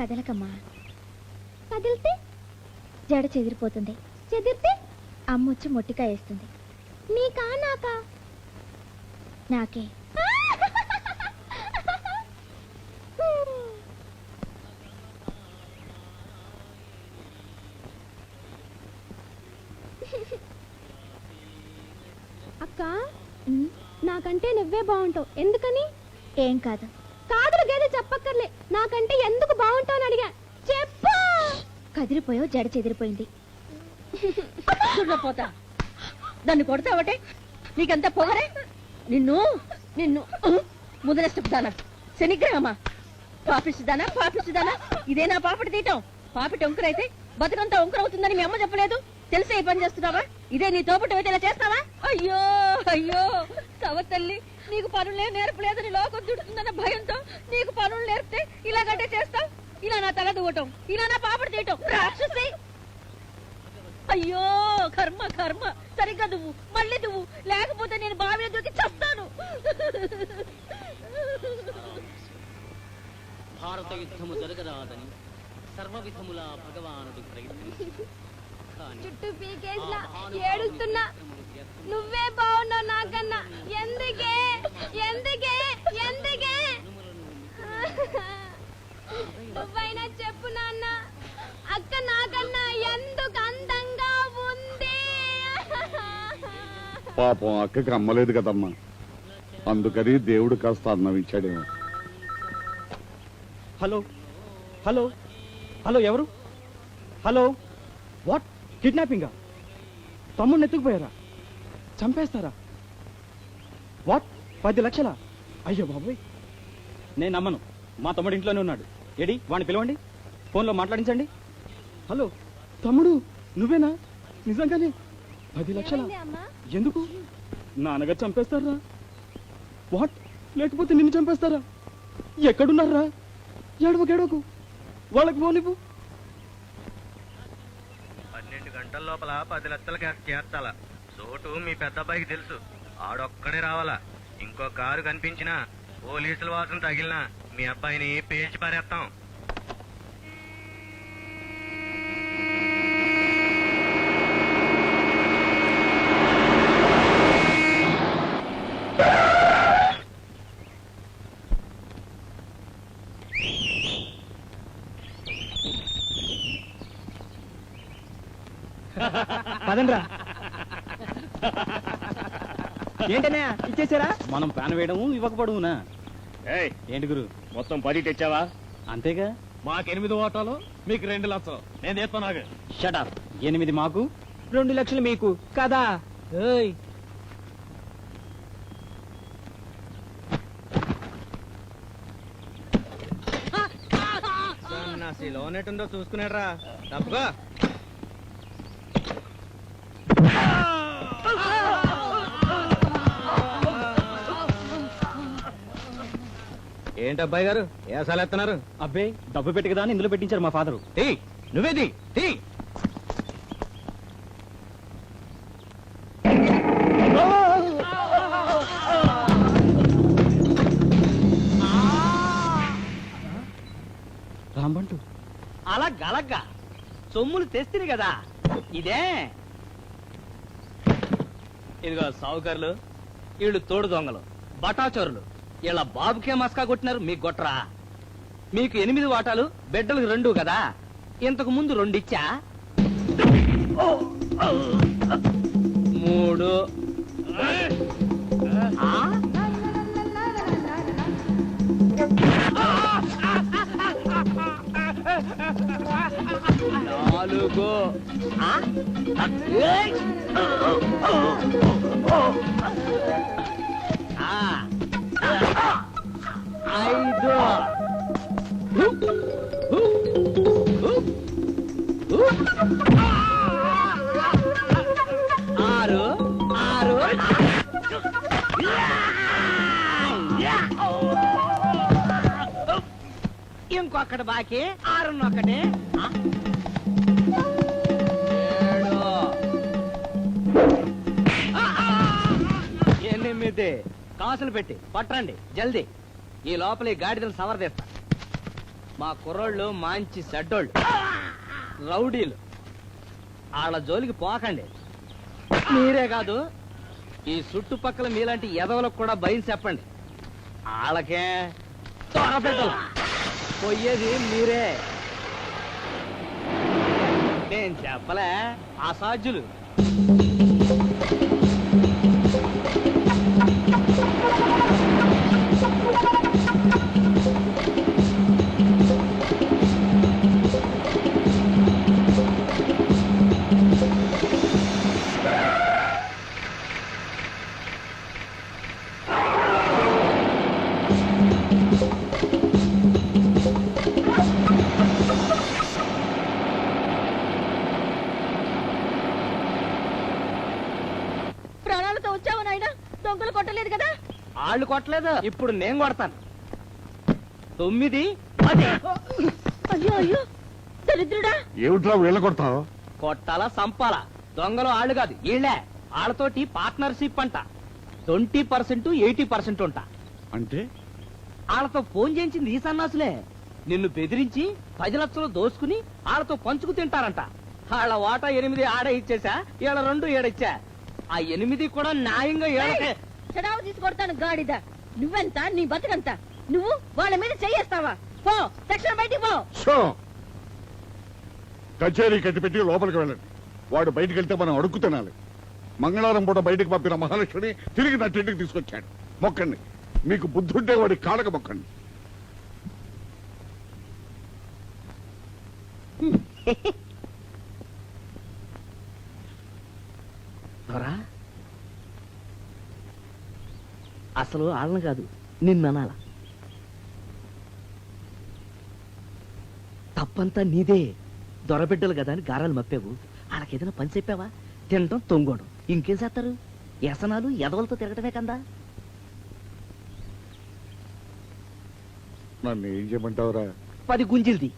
కదలకమ్మా. కదిలితే జడ చెదిరిపోతుంది. చెదిరితే అమ్మొచ్చి మొట్టికాయ వేస్తుంది. నీకా నాకా? నాకే. అక్క, నాకంటే నువ్వే బాగుంటావు. ఎందుకని? ఏం కాదు. కాదులు గేదె చెప్పక్కర్లే. నాకంటే ఎందుకు బాగుంటావు అని అడిగా. చెప్పు. కదిరిపోయావు, జడ చెదిరిపోయింది. పోతా దాన్ని కొడతావటే? నీకంతా పొగరే? నిన్ను నిన్ను ముదరస్తుదానా, శనిగ్రహమా, పాపిస్తుదానా. ఇదేనా పాపటి తీయటం? పాపిటి ఒంకరైతే బతుకంతా ఒంకర అవుతుందని మీ అమ్మ చెప్పలేదు? తెలిసే ఈ పని చేస్తున్నావా? ఇదే నీ తోపటి అయితే ఇలా చేస్తావా? అయ్యో అయ్యో సవ తల్లి, నీకు పనులే నేర్పలేదని లోకం చుడుతుందన్న భయంతో నీకు పనులు నేర్పితే ఇలాగంటే చేస్తావు? ఇలా నా తల దువ్వటం, ఇలా నా పాపడి తీయటం రాక్షసి. అయ్యో కర్మ కర్మ. సరిగ్గా దువ్వు, మళ్ళీ దువ్వు, లేకపోతే నేను బావిలో దూకి చస్తాను. భారత యుద్ధము జరగరాదని సర్వవిధములా భగవానుడు ప్రయత్నించి చుట్టూ పీకేసినా ఏడుస్తున్నా. నువ్వే బాగున్నావు నాకన్నా. ఎందుకే ఎందుకే ఎందుకే? నువ్వైనా చెప్పు నాన్న. అక్క నాకన్నా ఎందుకు అందంగా ఉంది? పాపం అక్కకి అమ్మలేదు కదమ్మా, అందుకని దేవుడు కాస్త అన్నం ఇచ్చాడేమో. హలో హలో హలో, ఎవరు? Hello, what? కిడ్నాపింగా? తమ్ముడిని ఎత్తుకుపోయారా? చంపేస్తారా? వాట్? 10 లక్షలా? అయ్యో బాబోయ్, నేను నమ్మను. మా తమ్ముడు ఇంట్లోనే ఉన్నాడు. ఏడి వాడిని పిలవండి, ఫోన్లో మాట్లాడించండి. హలో తమ్ముడు, నువ్వేనా? నిజంగానే 10 లక్షలా? ఎందుకు? నాన్నగారు చంపేస్తారా? వాట్? లేకపోతే నిన్ను చంపేస్తారా? ఎక్కడున్నారా? ఏడవకు, వాళ్ళకి ఫోన్ ఇవ్వు. 12 గంటల లోపల 10 లక్షల చేర్చాల. చోటు మీ పెద్ద అబ్బాయికి తెలుసు. ఆడొక్కడే రావాలా. ఇంకో కారు కనిపించినా, పోలీసుల వాసన తగిలినా మీ అబ్బాయిని పేల్చి పారేస్తాం. పదండ్రా. ఏంటనే ఇచ్చేసారా? మనం ప్యాన్ వేయడము ఇవ్వకపోవడమునా? ఏంటి గురు, మొత్తం 10 తెచ్చావా? అంతేగా. మాకు 8 ఓటాలు, మీకు 2 లక్షలు. నేను చేస్తాను. షటప్. 8 మాకు, 2 లక్షలు మీకు కదా? లోనేటుందో చూసుకున్నాడ్రా. తప్పుగా ఏంటబ్బాయి గారు ఏసాలు ఎత్తన్నారు? అబ్బే, డబ్బు పెట్టి కదా ఇందులో పెట్టించారు మా ఫాదరు. నువ్వేది రాంబంటు అలా గలగ్గా సొమ్ములు తెస్తిని కదా. ఇదే ఇదిగో సావుకారులు, వీళ్ళు తోడు దొంగలు, బటాచోరులు. ఇలా బాబుకే మస్కా కొట్టినారు, మీకు కొట్టరా? మీకు 8 వాటాలు, బిడ్డలకు 2 కదా. ఇంతకు ముందు 2 ఇచ్చా. 3 ఇంకొకటి బాకీ 6 8 కాసులు పెట్టి పట్టండి జల్దీ. ఈ లోపల ఈ గాడిదలు సవరదేస్తా. మా కుర్రోళ్ళు మంచి సెడ్డోళ్ళు రౌడీలు వాళ్ళ జోలికి పోకండి. మీరే కాదు ఈ చుట్టుపక్కల మీలాంటి ఎదవలకు కూడా భయం చెప్పండి. వాళ్ళకే తొరబెట్టలు పోయేది మీరే. నేను చెప్పలే అసాధ్యులు. ప్రాణాలతో వచ్చావు నాయన, దొంగలు కొట్టలేదు కదా? వాళ్ళు కొట్టలేదు, ఇప్పుడు నేను కొడతాను. 9, 10 అయ్యో అయ్యో దరిద్రుడా. ఏమిట్రా వీళ్ళ కొడతావు? కొట్టాలా సంపాలా? దొంగలు ఆళ్ళు కాదు వీళ్ళే. వాళ్ళతోటి పార్ట్నర్షిప్ అంట. 20%, 80% ఉంటా. అంటే వాళ్ళతో ఫోన్ చేయించింది ఈ సన్నాసులే. నిన్ను బెదిరించి 10 లక్షలు దోసుకుని వాళ్ళతో పంచుకు తింటారంట. వాళ్ళ వాటా 8 ఆడే ఇచ్చేసా, ఈళ్ళ 2 ఏడిచ్చా. ఆ 8 కూడా న్యాయంగా ఏడకే. చెడావు తీసి కొడతాను గాడిద. నువ్వెంత, నీ బతుకంత. నువ్వు వాళ్ళ మీద చెయ్యేస్తావా? పో, తక్షణ బయటికి పో. షో కచేరీ కట్టిపెట్టి లోపలికి వెళ్ళండి. వాడు బయటికి వెళ్తే మనం అడుక్కు తినాలి. మంగళవారం పూట బయటికి పంపిన మహాలక్ష్మిని తిరిగి నా ఇంటికి తీసుకొచ్చాడు. మొక్కండి. మీకు బుద్ధుంటే వాడి కాళ్ళకు మొక్కండి. దొరా అసలు వాళ్ళని కాదు నిన్ననాల. తప్పంతా నీదే. దొరబిడ్డలు కదా అని గారాలు మప్పావు. వాళ్ళకేదైనా పని చెప్పావా? తినటం తొంగోడం ఇంకేం చేస్తారు? వ్యసనాలు ఎదవలతో తిరగటమే కదా. నన్ను ఏం చేయమంటావురా? 10 గుంజిల్ది.